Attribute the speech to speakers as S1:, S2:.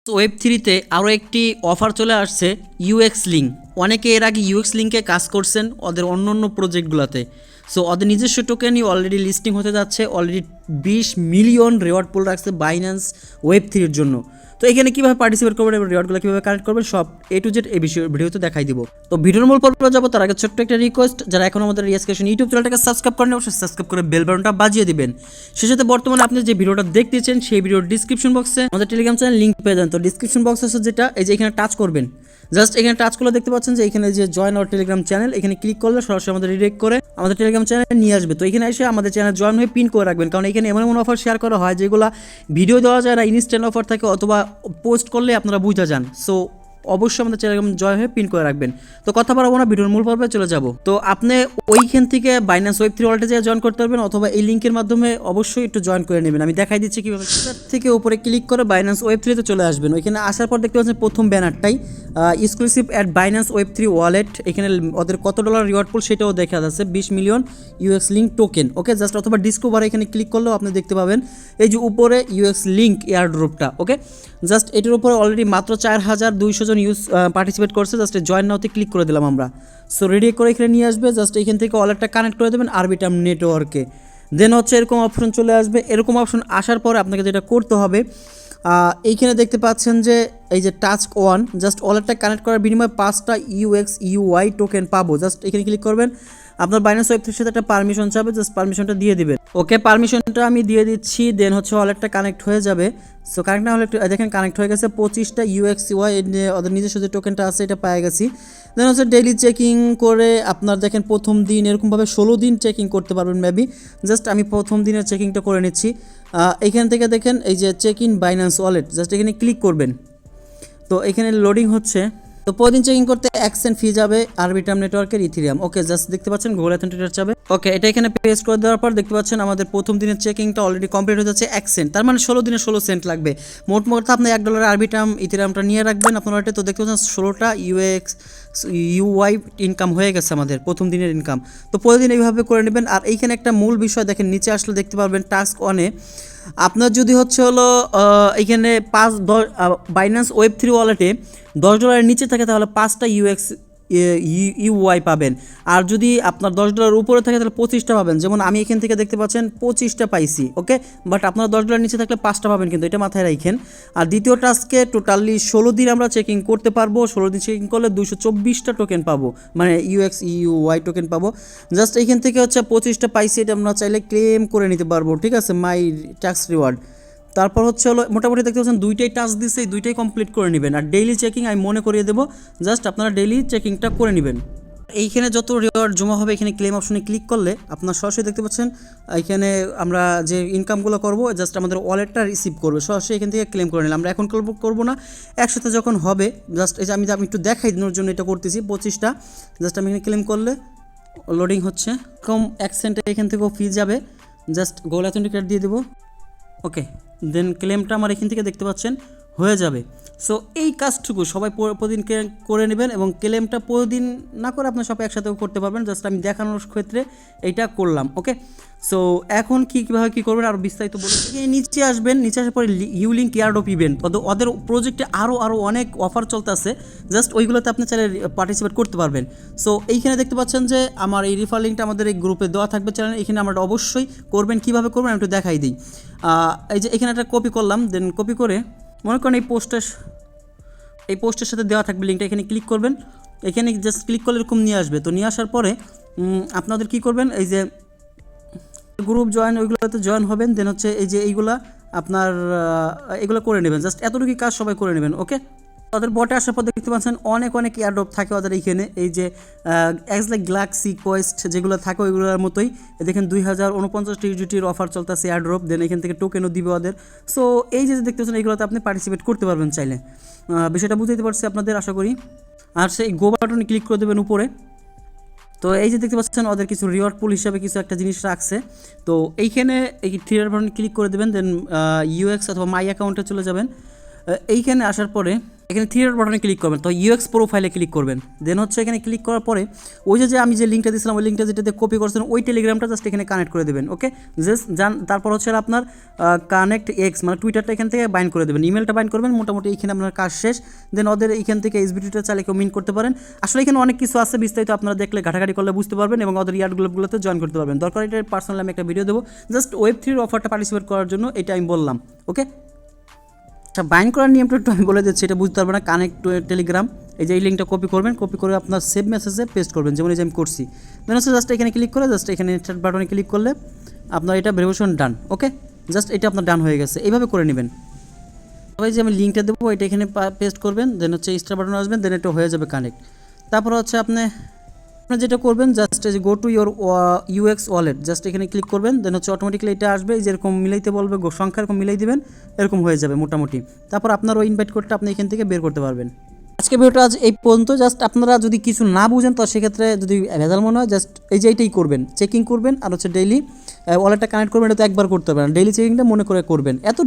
S1: তো ওয়েব3-তে আরও একটি অফার চলে আসছে ইউএক্স লিঙ্ক। অনেকে এর আগে ইউএক্স লিঙ্কে কাজ করছেন ওদের অন্য অন্য প্রজেক্টগুলোতে। সো ওদের নিজস্ব টোকেনই অলরেডি লিস্টিং হতে যাচ্ছে। অলরেডি 20 মিলিয়ন রিওয়ার্ড পুল রাখছে বাইন্যান্স ওয়েব3-এর জন্য। তো এখানে কীভাবে পার্টিসিপেট করবেন এবং রিওয়ার্ডগুলো কীভাবে কালেক্ট করবেন সব A to Z এই ভিডিওতে দেখাই দিব। তো ভিডিওর মূল পর্বে যাবো তার আগে ছোট্ট একটা রিকোয়েস্ট, যারা এখন আমাদের রিয়াসকেশন ইউটিউব চ্যানেলটাকে সাবস্ক্রাইব করেন অবশ্যই সাবস্ক্রাইব করে বেল বাটনটা বাজিয়ে দিবেন। সেই সাথে বর্তমানে আপনি যে ভিডিওটা দেখতেছেন সেই ভিডিওর ডিসক্রিপশন বক্সে আমাদের টেলিগ্রাম চ্যানেল লিঙ্ক পেয়ে যান। তো ডিসক্রিপশন বক্স আছে যেটা, এই যে এখানে টাচ করবেন, জাস্ট এখানে টাচ করলে দেখতে পাচ্ছেন যে এখানে যে জয়েন আওয়ার টেলিগ্রাম চ্যানেল, এখানে ক্লিক করলে সরাসরি আমাদের রিডাইরেক্ট করে আমাদের টেলিগ্রাম চ্যানেলে নিয়ে আসবে। তো এখানে এসে আমাদের চ্যানেল জয়েন হয়ে পিন করে রাখবেন, কারণ এখানে এমন এমন অফার শেয়ার করা হয় যেগুলো ভিডিও দেওয়া যায় না, ইনস্ট্যান্ট অফার থাকে অথবা পোস্ট করলে আপনারা বুঝা যান। সো অবশ্যই আমাদের টেলিগ্রাম জয়েন হয়ে পিন করে রাখবেন। তো কথা বলবো না, ভিডিওর মূল পর্বে চলে যাব। তো আপনি ওইখান থেকে বাইন্যান্স ওয়েব3 ওয়ালেটে যেয়ে জয়েন করতে পারবেন অথবা এই লিঙ্কের মাধ্যমে অবশ্যই একটু জয়েন করে নেবেন। আমি দেখাই দিচ্ছি কীভাবে। থেকে উপরে ক্লিক করে বাইন্যান্স ওয়েব3-তে চলে আসবেন। ওইখানে আসার পর দেখতে পাচ্ছেন প্রথম ব্যানারটাই এক্সক্লুসিভ অ্যাট বাইন্যান্স ওয়েব3 ওয়ালেট। এখানে ওদের কত ডলার রিওয়ার্ড পুল সেটাও দেখা যাচ্ছে, 20 মিলিয়ন ইউএক্স লিঙ্ক টোকেন। ওকে, জাস্ট অথবা ডিসকভার এখানে ক্লিক করলেও আপনি দেখতে পাবেন এই যে উপরে ইউএক্স লিঙ্ক এয়ারড্রপটা। ওকে, জাস্ট এটির উপরে অলরেডি মাত্র 4200 জন পার্টিসিপেট করছে। জাস্ট জয়েন নাওতে ক্লিক করে দিলাম আমরা। সো রেডি করে এখানে নিয়ে আসবে, জাস্ট এখান থেকে ওয়ালেটটা কানেক্ট করে দেবেন আরবিটাম নেটওয়ার্কে। দেন হচ্ছে এরকম অপশন চলে আসবে। এরকম অপশন আসার পরে আপনাকে যেটা করতে হবে, এইখানে দেখতে পাচ্ছেন যে এই যে টাস্ক 1, জাস্ট ওয়ালেটটা কানেক্ট করার বিনিময়ে 5টা ইউএক্স ইউওয়াই টোকেন পাবো। জাস্ট এখানে ক্লিক করবেন, আপনার বাইন্যান্স ওয়েব3-এর সাথে একটা পারমিশন চাবে, জাস্ট পারমিশনটা দিয়ে দিবেন। ওকে, পারমিশনটা আমি দিয়ে দিচ্ছি। দেন হচ্ছে ওয়ালেটটা কানেক্ট হয়ে যাবে। সো কানেক্ট না হলে দেখেন কানেক্ট হয়ে গেছে। 25টা ইউএক্স ইউআই ওদের নিজস্ব যে টোকেনটা আছে এটা পেয়ে গেছি। দেন হচ্ছে ডেইলি চেকিং করে আপনার দেখেন প্রথম দিন এরকমভাবে 16 দিন চেকিং করতে পারবেন মেবি। জাস্ট আমি প্রথম দিনের চেকিংটা করে নিচ্ছি। এইখান থেকে দেখেন এই যে check in Binance wallet, just এখানে ক্লিক করবেন। তো এখানে লোডিং হচ্ছে। তো প্রতিদিন চেকিং করতে অ্যাকসেন্ট ফি যাবে আরবিটাম নেটওয়ার্কের ইথিরিয়াম। ওকে, জাস্ট দেখতে পাচ্ছেন গুগল অথেন্টিকেটর যাবে। ওকে, এটা এখানে পেস্ট করে দেওয়ার পর দেখতে পাচ্ছেন আমাদের প্রথম দিনের চেকিংটা অলরেডি কমপ্লিট হয়ে যাচ্ছে অ্যাকসেন্ট। তার মানে 16 দিনে 16 সেন্ট লাগবে। মোট আপনি $1 আরবিটাম ইথিরিয়ামটা নিয়ে রাখবেন আপনার ওয়ালেটে। তো দেখতে পাচ্ছেন 16টা ইউএক্স ইউওয়াই ইনকাম হয়ে গেছে আমাদের প্রথম দিনের ইনকাম। তো প্রতিদিন এইভাবে করে নেবেন। আর এইখানে একটা মূল বিষয় দেখেন, নিচে আসলে দেখতে পারবেন টাস্ক 1-এ আপনার যদি হচ্ছে হলো এইখানে 5-10 বাইন্যান্স ওয়েব3 ওয়ালেটে $10 নিচে থাকে তাহলে 5টা ইউএক্স ইউওয়াই পাবেন। আর যদি আপনার $10 উপরে থাকে তাহলে 25টা পাবেন। যেমন আমি এখান থেকে দেখতে পাচ্ছেন 25টা পাইছি। ওকে, বাট আপনার $10 নিচে থাকলে 5টা পাবেন, কিন্তু এটা মাথায় রাখেন। আর দ্বিতীয় টাস্কে টোটালি 16 দিন আমরা চেকিং করতে পারবো। 16 দিন চেকিং করলে 224টা টোকেন পাবো, মানে ইউএক্স ইউওয়াই টোকেন পাবো। জাস্ট এইখান থেকে হচ্ছে 25টা পাইছি, এটা আমরা চাইলে ক্লেম করে নিতে পারবো। ঠিক আছে, মাই ট্যাক্স রিওয়ার্ড। তারপর হচ্ছে হলো মোটামুটি দেখতে পাচ্ছেন 2টাই টাস্ক দিচ্ছে, এই 2টাই কমপ্লিট করে নেবেন। আর ডেইলি চেকিং আমি মনে করিয়ে দেবো, জাস্ট আপনারা ডেইলি চেকিংটা করে নেবেন। এইখানে যত রিওয়ার্ড জমা হবে এখানে ক্লেম অপশনে ক্লিক করলে আপনার সরাসরি দেখতে পাচ্ছেন এখানে আমরা যে ইনকামগুলো করবো জাস্ট আমাদের ওয়ালেটটা রিসিভ করবে, সরাসরি এখান থেকে ক্লেম করে নিলাম। আমরা এখন করবো না, একসাথে যখন হবে জাস্ট এই যে আমি একটু দেখাই দেওয়ার জন্য এটা করতেছি। 25টা জাস্ট আমি এখানে ক্লেম করলে লোডিং হচ্ছে। কম অ্যাকসেন্টে এখান থেকেও ফি যাবে, জাস্ট গুগল অথেন্টিকেটর দিয়ে দেবো। ওকে, দেন ক্লেমটা আমার এখান থেকে দেখতে পাচ্ছেন হয়ে যাবে। সো এই কাজটুকু সবাই প্রতিদিন করে নেবেন এবং ক্লেমটা প্রতিদিন না করে আপনার সবাই একসাথেও করতে পারবেন। জাস্ট আমি দেখানোর ক্ষেত্রে এইটা করলাম। ওকে, সো এখন কীভাবে কী করবেন আরও বিস্তারিত বলে নিচে আসবেন। নিচে আসার পরে ইউলিঙ্ক এয়ারড্রপ ইভেন্ট, ওদের প্রজেক্টে আরও অনেক অফার চলতেছে, জাস্ট ওইগুলোতে আপনি চাইলে পার্টিসিপেট করতে পারবেন। সো এইখানে দেখতে পাচ্ছেন যে আমার এই রিফার লিঙ্কটা আমাদের এই গ্রুপে দেওয়া থাকবে চ্যানেল, এখানে আমরা অবশ্যই করবেন। কীভাবে করবেন আমি একটু দেখাই দিই। এই যে এখানে একটা কপি করলাম, দেন কপি করে মনে করেন এই পোস্টের সাথে দেওয়া থাকবে লিঙ্কটা, এখানে ক্লিক করবেন। এখানে জাস্ট ক্লিক করলে এরকম নিয়ে আসবে। তো নিয়ে আসার পরে আপনাদের কী করবেন, এই যে গ্রুপ জয়েন ওইগুলোতে জয়েন হবেন। দেন হচ্ছে এই যে এইগুলা আপনার এগুলো করে নেবেন, জাস্ট এতটুকু কাজ সবাই করে নেবেন। ওকে, তাদের বটে আসার পর দেখতে পাচ্ছেন অনেক এয়ারড্রপ থাকে ওদের এইখানে। এই যে লাইক গ্যালাক্সি কোয়েস্ট যেগুলো থাকে ওইগুলোর মতোই দেখেন 2049 ইউজিটির অফার চলতেছে এয়ারড্রপ। দেন এখান থেকে টোকেনও দিবে ওদের। সো এই যে দেখতে পাচ্ছেন এইগুলোতে আপনি পার্টিসিপেট করতে পারবেন চাইলে। বিষয়টা বুঝতে পারছি আপনাদের আশা করি। আর সেই গো বাটনে ক্লিক করে দেবেন উপরে। তো এই যে দেখতে পাচ্ছেন ওদের কিছু রিওয়ার্ড পুল হিসাবে কিছু একটা জিনিস রাখছে। তো এইখানে এই 3 বাটনে ক্লিক করে দেবেন। দেন ইউএক্স অথবা মাই অ্যাকাউন্টে চলে যাবেন। এইখানে আসার পরে এখানে থ্রি ডট বাটনে ক্লিক করবেন, তো ইউএক্স প্রোফাইলে ক্লিক করবেন। দেন হচ্ছে এখানে ক্লিক করার পরে ওই যে আমি যে লিঙ্কটা দিয়েছিলাম ওই লিঙ্কটা যেটাতে কপি করছেন ওই টেলিগ্রামটা জাস্ট এখানে কানেক্ট করে দেবেন। ওকে, জাস্ট তারপর হচ্ছে আপনার কানেক্ট এক্স মানে টুইটারটা এখান থেকে বাইন্ড করে দেবেন, ইমেলটা বাইন্ড করবেন, মোটামুটি এখানে আপনার কাজ শেষ। দেন ওদের এখান থেকে এসবিটিটা চাইলে কেউ মিন করতে পারেন। আসলে এখানে অনেক কিছু আছে, বিস্তারিত আপনারা দেখলে ঘাটাঘাটি করলে বুঝতে পারবেন এবং ওদের ইয়ার গ্রুপগুলোতে জয়েন করতে পারবেন। দরকার এটা পার্সোনালি আমি একটা ভিডিও দেবো, জাস্ট ওয়েব3 অফারটা পার্টিসিপেট করার জন্য এটা আমি বললাম। ওকে, আচ্ছা বাইন্ড করার নিয়মটা একটু আমি বলে দিচ্ছি, এটা বুঝতে পারবেন না। কানেক্ট টেলিগ্রাম, এই যে এই লিঙ্কটা কপি করবেন, কপি করে আপনার সেভ মেসেজে পেস্ট করবেন, যেমন এই যে আমি করছি। দেন হচ্ছে জাস্ট এখানে ক্লিক করে জাস্ট এখানে স্টার্ট বাটনে ক্লিক করলে আপনার এটা ভেরিফিকেশন ডান। ওকে, জাস্ট এটা আপনার ডান হয়ে গেছে, এইভাবে করে নেবেন। তবে যে আমি লিঙ্কটা দেবো এটা এখানে পেস্ট করবেন, দেন হচ্ছে স্টার বাটনে আসবেন, দেন এটা হয়ে যাবে কানেক্ট। তারপর হচ্ছে আপনি যেটা করবেন just go to your UX wallet, just এখানে ক্লিক করবেন, দেন হচ্ছে অটোমেটিক্যালি এটা আসবে, যেরকম মিলাইতে বলবে সংখ্যা এরকম মিলাই দিবেন, এরকম হয়ে যাবে মোটামুটি। তারপর আপনার ওই ইনভাইট কোডটা আপনি এখান থেকে বের করতে পারবেন। আজকে ভিডিওটা আজ এই পর্যন্ত। জাস্ট আপনারা যদি কিছু না বুঝেন তো সেক্ষেত্রে যদি ভেজাল মনে হয় জাস্ট এই যে এইটাই করবেন, চেকিং করবেন আর হচ্ছে ডেইলি ওয়ালেটটা কানেক্ট করবেন। এটা তো একবার করতে পারেন, ডেইলি চেকিংটা মনে করে করবেন। এত